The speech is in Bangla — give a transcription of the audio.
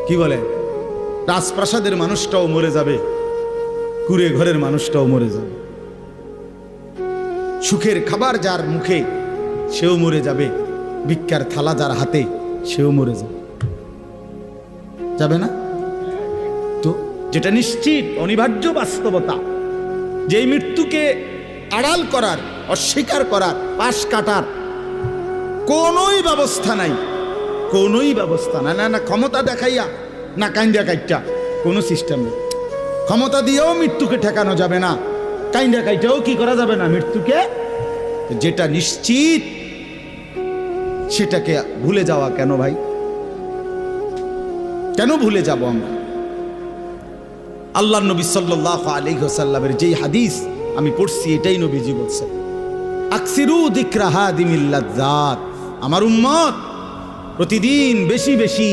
কি বলে, রাজপ্রাসাদের মানুষটাও মরে যাবে, কুড়ে ঘরের মানুষটাও মরে যাবে, সুখের খাবার যার মুখে সেও মরে যাবে, ভিক্ষার থালা যার হাতে সেও মরে যাবে, যাবে না? তো যেটা নিশ্চিত অনিবার্য বাস্তবতা, যেই মৃত্যুকে আড়াল করার, অস্বীকার করার, পাশ কাটার কোনোই ব্যবস্থা নাই, কোনোই ব্যবস্থা নাই। না না ক্ষমতা দেখাইয়া, না কাইন্দা কাইটা, কোনো সিস্টেম নেই। ক্ষমতা দিয়েও মৃত্যুকে ঠেকানো যাবে না, কাইন্দা কাইটাও কি করা যাবে না মৃত্যুকে। যেটা নিশ্চিত সেটাকে ভুলে যাওয়া কেন ভাই? কেন ভুলে যাব আমরা? আল্লাহর নবী সাল্লাল্লাহু আলাইহি ওয়াসাল্লামের যেই হাদিস আমি পড়ছি, এটাই নবীজি বলছেন, আকসিরু যিকরা হাদিমিল লাজ্জাত, আমার উম্মত প্রতিদিন বেশি বেশি